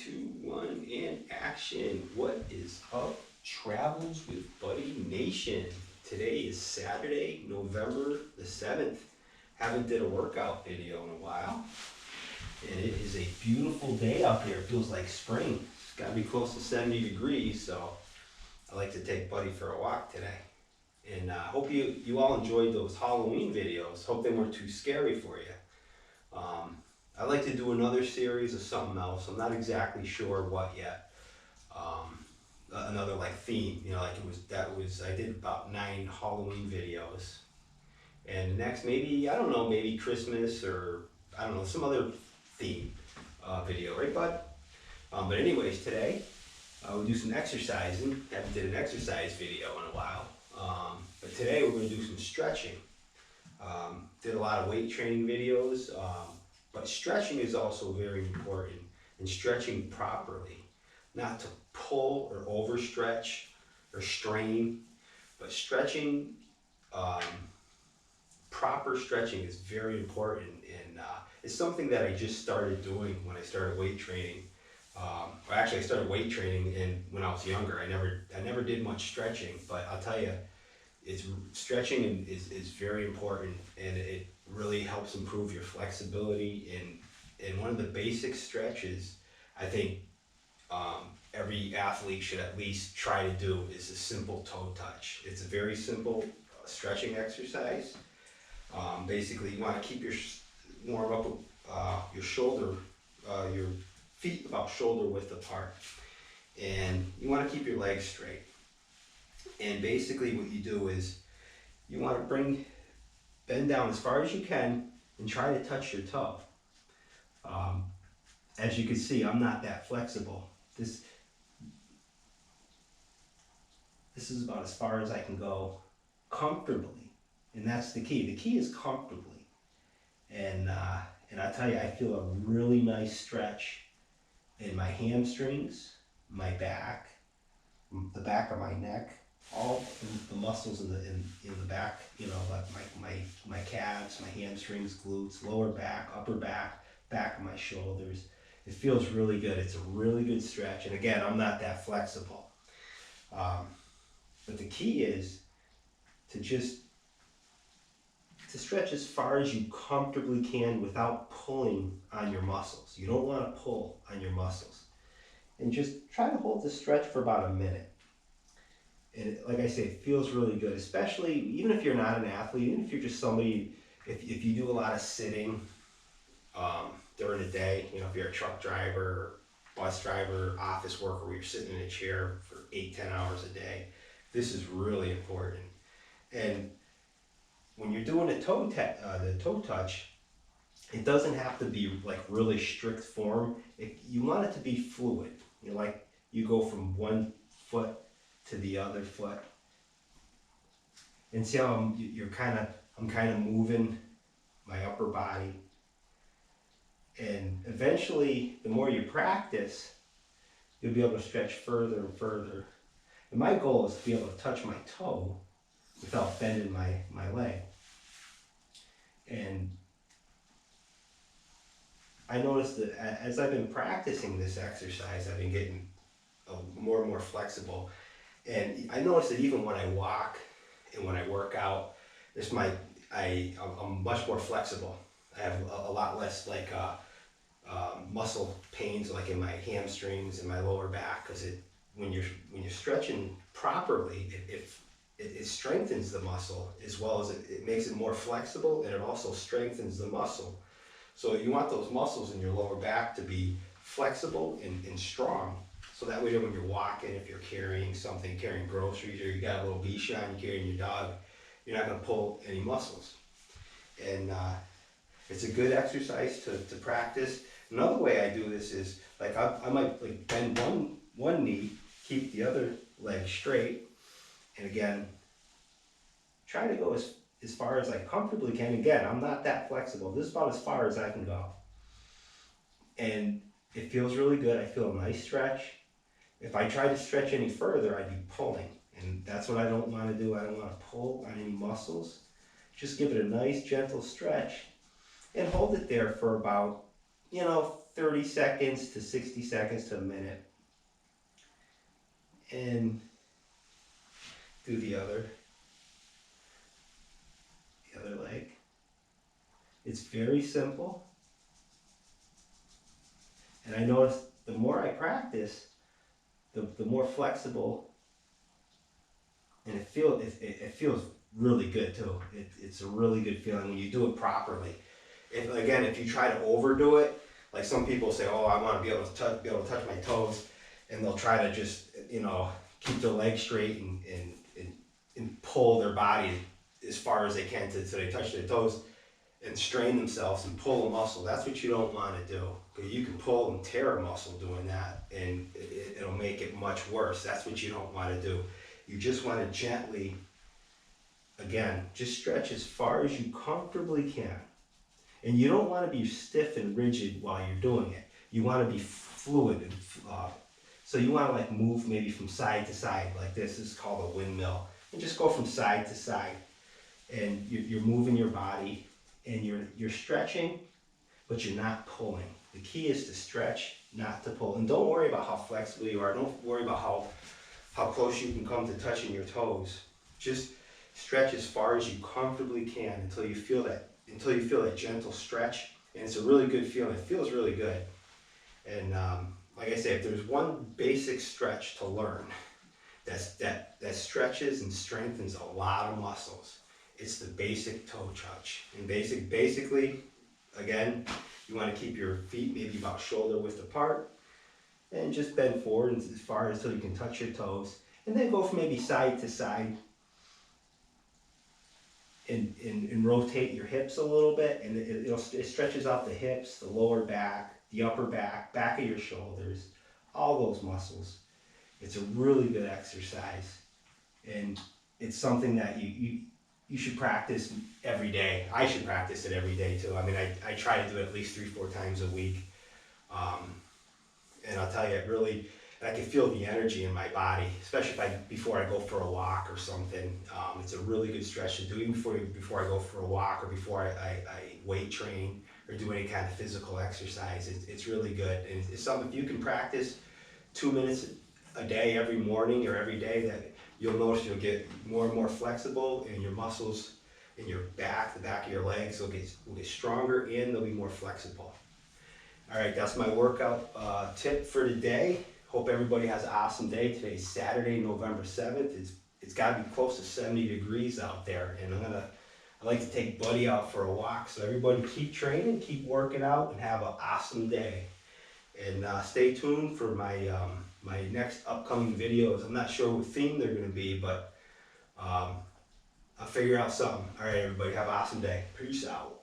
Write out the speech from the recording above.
2, 1, and action. What is up, Travels with Buddy Nation? Today is Saturday, November the 7th. Haven't did a workout video in a while. And it is a beautiful day out there. It feels like spring. It's got to be close to 70 degrees, so I like to take Buddy for a walk today. And I hope you all enjoyed those Halloween videos. Hope they weren't too scary for you. I'd like to do another series of something else. I'm not exactly sure what yet. Another like theme, like I did about 9 Halloween videos. And next, maybe, I don't know, maybe Christmas or, I don't know, some other theme video, right, bud? But anyways, today, we'll do some exercising. Haven't did an exercise video in a while. But today we're going to do some stretching. Did a lot of weight training videos. But stretching is also very important, and stretching properly. Not to pull or overstretch or strain, but stretching, proper stretching is very important, and it's something that I just started doing when I started weight training. I started weight training when I was younger. I never did much stretching, but I'll tell you, stretching is very important, and it really helps improve your flexibility. And one of the basic stretches I think every athlete should at least try to do is a simple toe touch. It's a very simple stretching exercise. Basically, you want to keep warm up your shoulder, your feet about shoulder width apart, and you want to keep your legs straight. And basically what you do is you want to bend down as far as you can and try to touch your toe. As you can see, I'm not that flexible. This is about as far as I can go comfortably, and that's the key. The key is comfortably. And I tell you, I feel a really nice stretch in my hamstrings, my back, the back of my neck, all the muscles in the back, like my calves, my hamstrings, glutes, lower back, upper back, back of my shoulders. It feels really good. It's a really good stretch. And again, I'm not that flexible. But the key is to stretch as far as you comfortably can without pulling on your muscles. You don't want to pull on your muscles. And just try to hold the stretch for about a minute. And like I say, it feels really good, especially even if you're not an athlete, even if you're just somebody, if you do a lot of sitting during the day, if you're a truck driver, or bus driver, office worker, where you're sitting in a chair for 8-10 hours a day, this is really important. And when you're doing the toe touch, it doesn't have to be like really strict form. You want it to be fluid. Like you go from one foot to the other foot, and see how I'm kind of moving my upper body. And eventually, the more you practice, you'll be able to stretch further and further. And my goal is to be able to touch my toe without bending my leg. And I noticed that as I've been practicing this exercise, I've been getting more and more flexible. And I noticed that even when I walk and when I work out, I'm much more flexible. I have a lot less muscle pains like in my hamstrings and my lower back, because when you're stretching properly, it strengthens the muscle, as well as it makes it more flexible, and it also strengthens the muscle. So you want those muscles in your lower back to be flexible and strong. So that way when you're walking, if you're carrying something, carrying groceries, or you got a little leash on, you're carrying your dog, you're not going to pull any muscles. And it's a good exercise to practice. Another way I do this is, I might bend one knee, keep the other leg straight, and again, try to go as far as I comfortably can. Again, I'm not that flexible. This is about as far as I can go. And it feels really good. I feel a nice stretch. If I try to stretch any further, I'd be pulling. And that's what I don't want to do. I don't want to pull on any muscles. Just give it a nice, gentle stretch and hold it there for about, 30 seconds to 60 seconds to a minute. And do the other leg. It's very simple. And I notice the more I practice, the more flexible, and it feels really good too. It's a really good feeling when you do it properly. If you try to overdo it, like some people say, oh, I want to be able to touch my toes, and they'll try to just keep their legs straight and pull their body as far as they can so they touch their toes and strain themselves and pull a muscle. That's what you don't want to do, because you can pull and tear a muscle doing that, and it'll make it much worse. That's what you don't want to do. You just want to gently, again, just stretch as far as you comfortably can. And you don't want to be stiff and rigid while you're doing it. You want to be fluid. And so you want to like move maybe from side to side like this. This is called a windmill. And just go from side to side. And you're moving your body, and you're stretching, but you're not pulling. The key is to stretch, not to pull. And don't worry about how flexible you are. Don't worry about how close you can come to touching your toes. Just stretch as far as you comfortably can until you feel that gentle stretch. And it's a really good feeling. It feels really good. And like I say, if there's one basic stretch to learn that stretches and strengthens a lot of muscles, it's the basic toe touch. And basically, again, you want to keep your feet maybe about shoulder width apart, and just bend forward as far as so you can touch your toes, and then go from maybe side to side, and rotate your hips a little bit, and it stretches out the hips, the lower back, the upper back of your shoulders, all those muscles. It's a really good exercise, and it's something that you should practice every day. I should practice it every day too. I mean, I try to do it at least 3-4 times a week. And I'll tell you, I can feel the energy in my body, especially before I go for a walk or something. It's a really good stretch to do, even before I go for a walk, or before I weight train or do any kind of physical exercise. It's really good. And it's something, if you can practice 2 minutes a day, every morning or every day, that you'll notice you'll get more and more flexible, and your muscles in your back, the back of your legs will get stronger, and they'll be more flexible. All right, that's my workout tip for today. Hope everybody has an awesome day. Today's Saturday, November 7th. It's got to be close to 70 degrees out there, and I like to take Buddy out for a walk. So everybody keep training, keep working out, and have an awesome day. And stay tuned for my next upcoming videos. I'm not sure what theme they're going to be, but I'll figure out something. All right, everybody, have an awesome day. Peace out.